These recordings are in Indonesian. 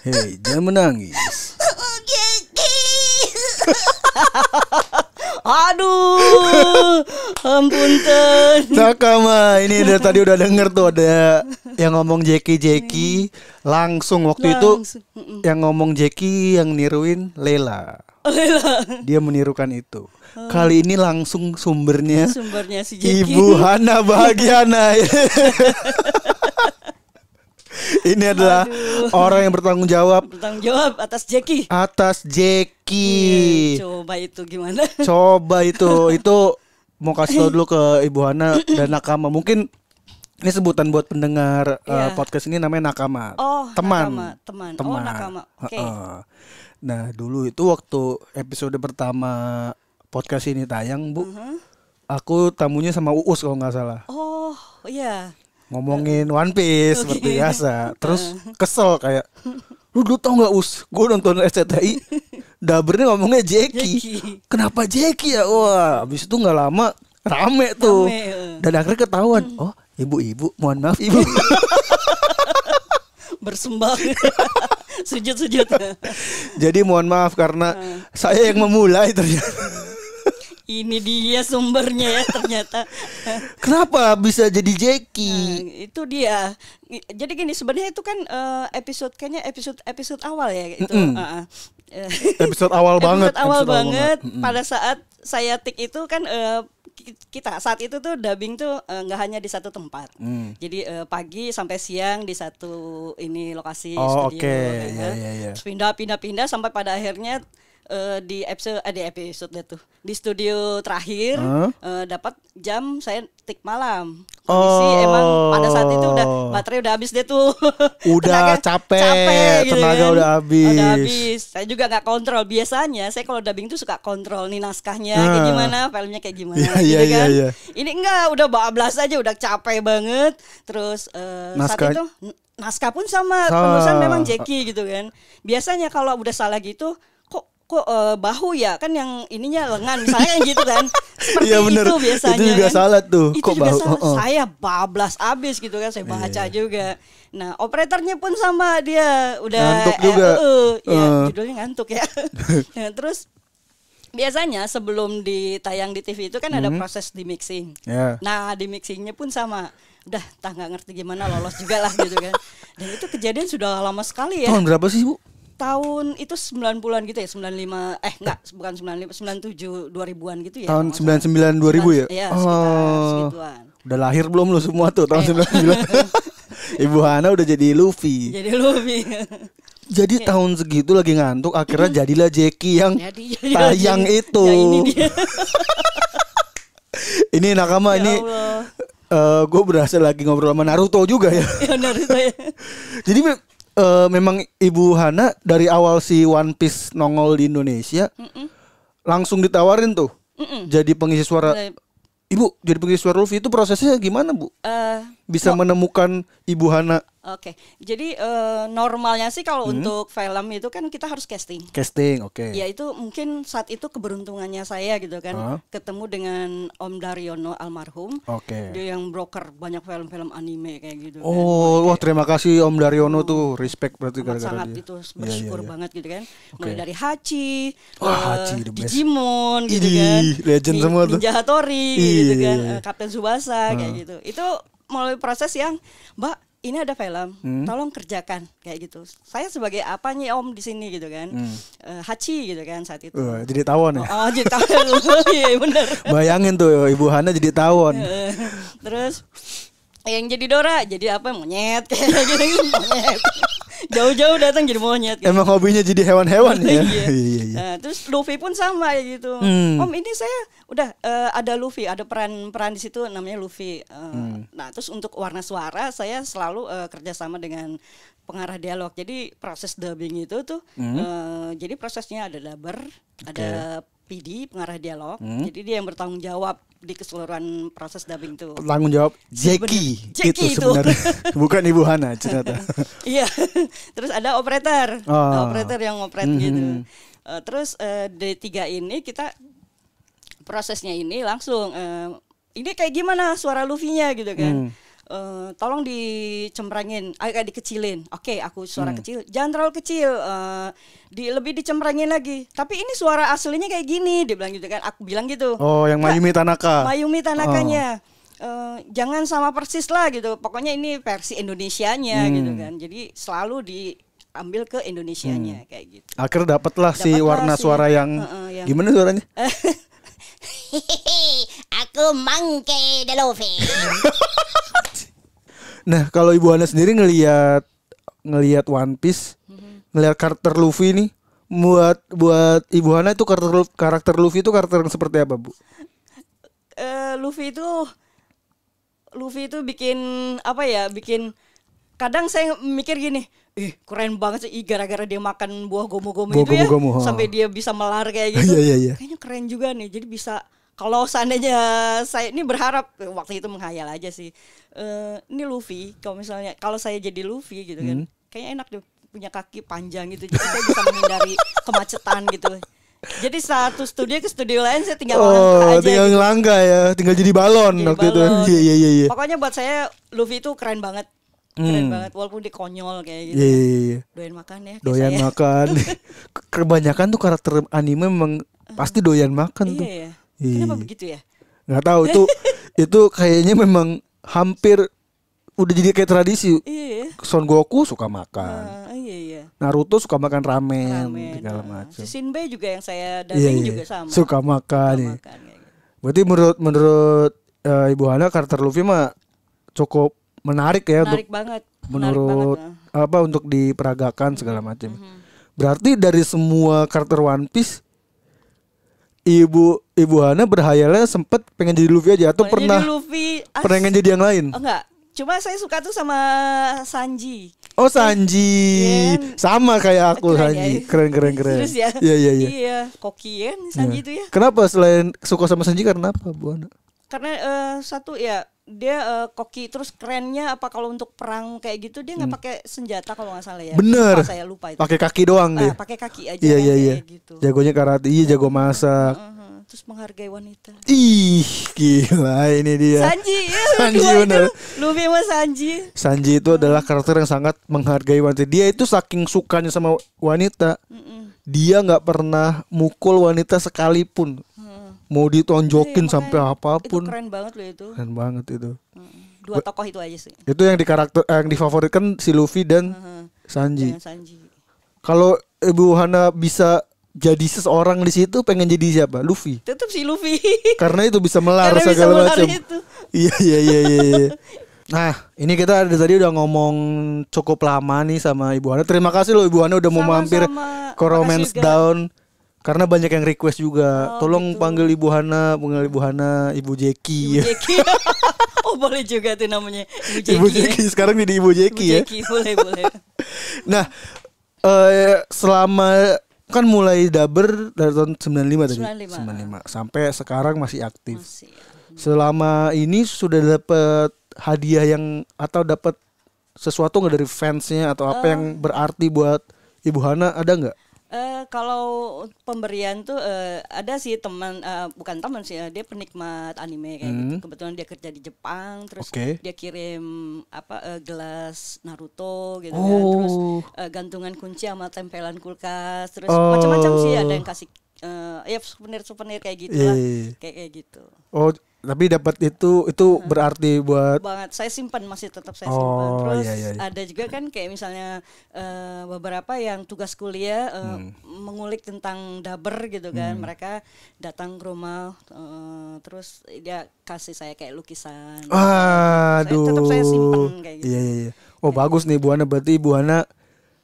Hei, jangan menangis. Aduh, ampunten. Nakama, ini dari tadi udah denger tuh ada yang ngomong Jeki. Langsung waktu itu yang ngomong Jeki yang niruin Lela. Dia menirukan itu. Kali ini langsung sumbernya si Jeki. Ibu Hana Bahagiana. Ini adalah orang yang bertanggung jawab atas Jeki. Coba itu gimana? Coba itu mau kasih tau dulu ke Ibu Hana dan Nakama. Mungkin ini sebutan buat pendengar podcast ini namanya Nakama. Teman. Oh, Nakama. Oke. Nah, dulu itu waktu episode pertama podcast ini tayang, Bu. Aku tamunya sama Uus kalau nggak salah. Oh, iya. Ngomongin One Piece seperti biasa. Terus kesel kayak, lu tau gak Us, gue nonton SCTI Dabernya ngomongnya Jeki. Kenapa Jeki ya? Wah, abis itu gak lama rame tuh. Dan akhirnya ketahuan, oh ibu-ibu, mohon maaf ibu. Bersembah. Sujud. Jadi mohon maaf karena saya yang memulai ternyata. Ini dia sumbernya ya ternyata. Kenapa bisa jadi Jeki? Itu dia. Jadi gini, sebenarnya itu kan kayaknya episode awal ya itu. Episode awal banget. Awal banget. Pada saat saya tik itu kan kita saat itu tuh dubbing tuh nggak hanya di satu tempat. Jadi pagi sampai siang di satu ini lokasi studio. Oke. Ya. Pindah sampai pada akhirnya di episode itu di studio terakhir dapat jam saya tik malam. Kondisi emang pada saat itu udah baterai udah habis deh tuh. Udah capek gitu, tenaga kan? Udah habis. Saya juga nggak kontrol. Biasanya saya kalau dubbing tuh suka kontrol nih naskahnya kayak gimana, filmnya kayak gimana gitu kan. Iya. Ini enggak, udah bablas aja, udah capek banget. Terus saat itu naskah pun sama penulisan memang Jeki gitu kan. Biasanya kalau udah salah gitu kok bahu ya kan yang ininya lengan misalnya gitu kan. Seperti bener. Itu biasanya itu juga kan? Salah tuh. Itu kok juga bahu salah. Saya bablas abis gitu kan, saya baca juga. Nah operatornya pun sama, dia udah ngantuk juga. Ya judulnya ngantuk ya. Nah, terus biasanya sebelum ditayang di TV itu kan ada proses di mixing. Nah di mixingnya pun sama. Udah nggak ngerti gimana lolos juga lah gitu kan. Dan itu kejadian sudah lama sekali ya. Tahun berapa sih Bu? Tahun itu 90-an gitu ya, 95 bukan 95, 97 2000-an gitu ya. Tahun 99 2000 ya? Iya, segituan. Udah lahir belum lu semua tuh tahun 99. Ibu Hana udah jadi Luffy. Jadi tahun segitu lagi ngantuk, akhirnya jadilah Jeki yang tayang itu. Ya ini dia. Ini Nakama ini. Gue berasa lagi ngobrol sama Naruto juga ya. Naruto ya. Jadi memang Ibu Hana dari awal si One Piece nongol di Indonesia langsung ditawarin tuh jadi pengisi suara. Ibu jadi pengisi suara Luffy, itu prosesnya gimana Bu? Bisa menemukan Ibu Hana? Oke. Jadi normalnya sih kalau untuk film itu kan kita harus casting. Oke. Ya itu mungkin saat itu keberuntungannya saya gitu kan, ketemu dengan Om Daryono almarhum. Dia yang broker banyak film-film anime kayak gitu. Wah terima kasih Om Daryono tuh, respect berarti gara-gara sangat dia. Itu bersyukur banget gitu kan. Mulai dari Hachi, Hachi Digimon gitu kan, legend semua tuh. Ninja Hattori gitu kan, Kapten Tsubasa kayak gitu. Itu melalui proses yang Mbak ini ada film, tolong kerjakan kayak gitu. Saya sebagai apa nih Om di sini gitu kan, Hachi gitu kan saat itu. Jadi tawon ya? Jadi tawon, iya benar. Bayangin tuh Ibu Hana jadi tawon. Terus yang jadi Dora, jadi apa monyet kayak gitu, monyet. Jauh-jauh datang jadi monyet. Gitu. Emang hobinya jadi hewan-hewan ya? Iya. Nah, terus Luffy pun sama gitu. Om ini saya udah ada Luffy, ada peran di situ namanya Luffy. Nah terus untuk warna suara saya selalu kerjasama dengan pengarah dialog. Jadi proses dubbing itu tuh, jadi prosesnya ada dubber, ada PD pengarah dialog. Jadi dia yang bertanggung jawab di keseluruhan proses dubbing itu. Tanggung jawab Jeki itu sebenarnya. Bukan Ibu Hana ternyata. Iya. Terus ada operator. Operator yang operate gitu. Terus D3 ini kita prosesnya ini langsung ini kayak gimana suara Luffy-nya gitu kan. tolong dicemprangin, agak dikecilin. Oke, aku suara kecil, jangan terlalu kecil, lebih dicemprangin lagi. Tapi ini suara aslinya kayak gini, dia bilang gitu kan. Aku bilang gitu. Oh, yang Mayumi Tanaka. Mayumi Tanakanya. Jangan sama persis lah gitu. Pokoknya ini versi Indonesianya gitu kan. Jadi selalu diambil ke Indonesianya kayak gitu. Akhirnya dapatlah si warna suara yang gimana suaranya? Aku Monkey D. Luffy. Nah, kalau Ibu Hana sendiri ngelihat One Piece, ngelihat karakter Luffy nih, buat Ibu Hana itu karakter Luffy itu karakter yang seperti apa, Bu? Luffy itu bikin apa ya? Bikin kadang saya mikir gini, keren banget sih gara-gara dia makan buah gomu-gomu itu ya, sampai dia bisa melar kayak gitu. Kayaknya keren juga nih. Jadi bisa, kalau seandainya saya ini berharap, waktu itu menghayal aja sih. Ini Luffy, kalau saya jadi Luffy gitu kan, kayaknya enak deh punya kaki panjang gitu. Jadi saya bisa menghindari kemacetan gitu. Jadi satu studio ke studio lain saya tinggal langkah aja. Tinggal gitu. ngelangkah ya, tinggal jadi balon waktu itu. Iya. Pokoknya buat saya Luffy itu keren banget. Keren banget walaupun dia konyol kayak gitu. Iya. Doyan makan ya. Doyan makan. Kebanyakan tuh karakter anime memang pasti doyan makan tuh. Iya. Kenapa begitu ya? Nggak tahu itu kayaknya memang hampir udah jadi kayak tradisi. Iya. Son Goku suka makan. Iya. Naruto suka makan ramen. Segala macam. Si Shinbei juga yang saya dampingi juga sama. Suka makan. Makan, gitu. Berarti menurut Ibu Hana karakter Luffy mah cukup menarik ya, menurut apa untuk diperagakan segala macam. Berarti dari semua karakter One Piece Ibu Hana berhayalnya sempet pengen jadi Luffy aja atau pernah pengen jadi yang lain? Enggak. Cuma saya suka tuh sama Sanji. Oh, Sanji. Sama kayak aku. Sanji. Keren. Terus ya? Iya, kokien Sanji itu ya. Kenapa selain suka sama Sanji karena apa, Bu Hana? Karena satu ya dia koki, terus kerennya apa kalau untuk perang kayak gitu dia nggak pakai senjata kalau nggak salah ya. Bener. Saya lupa itu. Pakai kaki doang dia. Pakai kaki aja. Iya. Gitu. Jagonya karate, jago masak. Terus menghargai wanita. Ih, gila ini dia. Sanji bener. Luffy sama Sanji. Sanji itu adalah karakter yang sangat menghargai wanita. Dia itu saking sukanya sama wanita, dia nggak pernah mukul wanita sekalipun. Mau ditonjokin sampai apapun. Itu keren banget loh itu. Keren banget itu. Dua tokoh itu aja sih. Itu yang yang difavoritkan si Luffy dan Sanji. Kalau Ibu Hana bisa jadi seseorang di situ, pengen jadi siapa? Luffy. Tetap si Luffy. Karena itu bisa melar segala macam. Iya. Nah, ini kita tadi udah ngomong cukup lama nih sama Ibu Hana. Terima kasih loh Ibu Hana udah mau mampir ke Romance Down. Karena banyak yang request juga. Tolong gitu. Panggil Ibu Hana, Ibu Jeki. Oh, boleh juga tuh namanya Ibu Jeki. Sekarang jadi Ibu Jeki ya. Boleh. Nah, selama kan mulai Daber dari tahun 95 tadi. 95 sampai sekarang masih aktif. Selama ini sudah dapat hadiah yang atau dapat sesuatu nggak dari fansnya atau apa yang berarti buat Ibu Hana, ada nggak? Kalau pemberian tuh ada sih teman, bukan teman sih, dia penikmat anime kayak gitu. Kebetulan dia kerja di Jepang, terus dia kirim gelas Naruto gitu kan, terus gantungan kunci sama tempelan kulkas, terus macam-macam sih, ada yang kasih ya souvenir kayak gitu lah, kayak gitu. Oh, tapi dapat itu berarti buat banget. Saya simpan, masih tetap saya simpan. Terus ada juga kan kayak misalnya beberapa yang tugas kuliah mengulik tentang Daber gitu kan. Mereka datang ke rumah, terus dia kasih saya kayak lukisan. Tetap saya simpan kayak gitu. Iya. Oh, bagus nih Bu Hana, berarti Bu Hana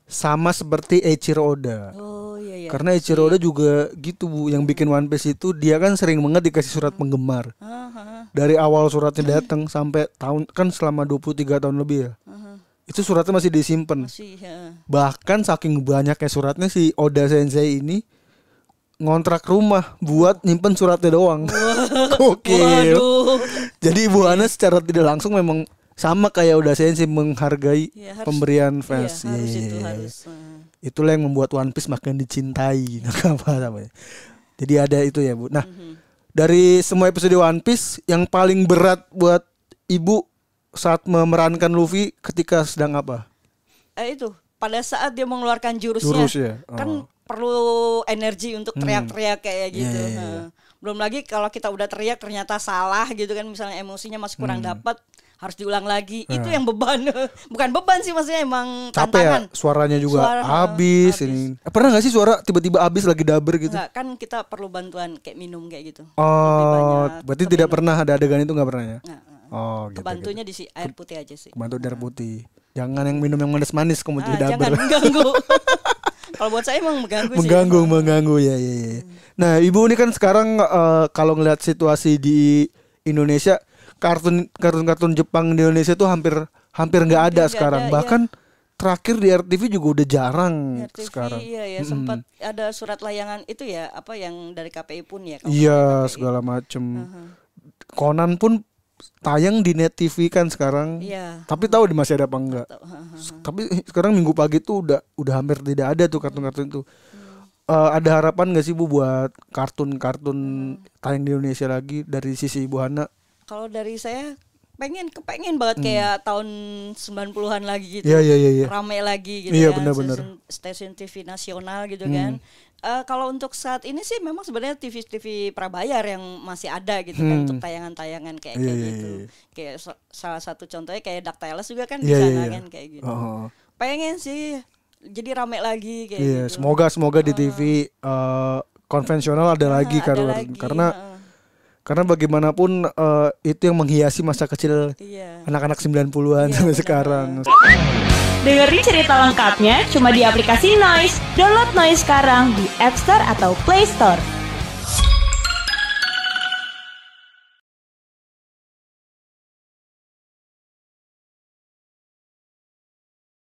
sama seperti Eiichiro Oda. Karena Eiichiro Oda juga gitu Bu, yang bikin One Piece itu dia kan sering banget dikasih surat penggemar. Dari awal suratnya datang sampai tahun kan selama 23 tahun lebih ya. Itu suratnya masih disimpan. Bahkan saking banyaknya suratnya, si Oda Sensei ini ngontrak rumah buat nyimpen suratnya doang. Gokil. Jadi Bu Hana secara tidak langsung memang sama kayak Oda Sensei menghargai pemberian fans. Harus. Itulah yang membuat One Piece makin dicintai. Apa namanya? Jadi ada itu ya Bu. Nah, dari semua episode One Piece yang paling berat buat Ibu saat memerankan Luffy ketika sedang apa? Itu pada saat dia mengeluarkan jurusnya, Jurus ya? kan perlu energi untuk teriak-teriak kayak gitu. Iya. Belum lagi kalau kita udah teriak ternyata salah gitu kan, misalnya emosinya masih kurang dapat, harus diulang lagi. Itu yang beban. Bukan beban sih, maksudnya emang tantangan. Capek ya, suaranya juga habis. Ini. Pernah gak sih suara tiba-tiba habis lagi daber gitu? Enggak, kan kita perlu bantuan kayak minum kayak gitu. Oh, berarti tidak pernah ada adegan itu, nggak pernah ya? Oh, gitu. Kebantunya di air putih aja sih. Kebantu air putih. Jangan yang minum yang manis-manis kemudian daber. Jangan mengganggu. Kalau buat saya emang mengganggu sih. Mengganggu ya. Nah, Ibu ini kan sekarang kalau ngelihat situasi di Indonesia, kartun Jepang di Indonesia tuh hampir nggak ada sekarang. Bahkan terakhir di RTV juga udah jarang RTV, sekarang. Iya ya, sempat ada surat layangan itu ya, apa yang dari KPI pun ya. Iya, segala macem. Conan pun tayang di Net TV kan sekarang. Iya. Tapi tahu di masih ada apa enggak? Tapi sekarang Minggu pagi tuh udah hampir tidak ada tuh kartun-kartun itu. Ada harapan nggak sih Bu buat kartun-kartun tayang di Indonesia lagi dari sisi Ibu Hana? Kalau dari saya kepengen banget kayak tahun 90-an lagi gitu. Iya. Rame lagi gitu kan. Benar. Stasiun TV nasional gitu kan. Kalau untuk saat ini sih memang sebenarnya TV prabayar yang masih ada gitu kan untuk tayangan-tayangan kayak gitu. Kayak salah satu contohnya kayak DuckTales juga kan di sana kan kayak gitu. Pengen sih jadi rame lagi kayak gitu. Semoga di TV konvensional ada lagi karena bagaimanapun itu yang menghiasi masa kecil anak-anak 90-an sampai sekarang. Dengerin cerita lengkapnya cuma di aplikasi Noise. Download Noise sekarang di App Store atau Play Store.